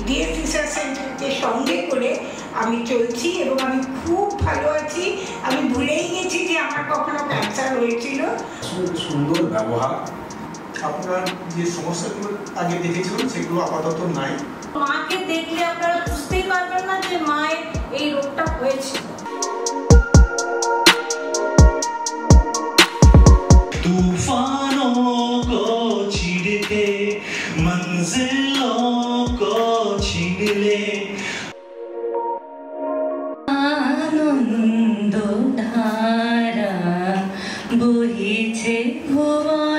DS research সেন্টারকে সঙ্গে করে আমি চলছি এবং আমি খুব ভালো আছি। আমি ভুলেই গেছি যে আমার কখনো ক্যান্সার হয়েছিল। সুন্দর ব্যবহার, আপনার যে সমস্যাগুলো আগে দেখেছিলেন সেগুলো আপাতত নাই। মাকে দেখলে আপনারা বুঝতেই পারবেন না যে মায়ের এই রোগটা হয়েছিল। तूफानों को चीर के मंजिलों को छीन ले आनंद धारा বহিছে ভুবন।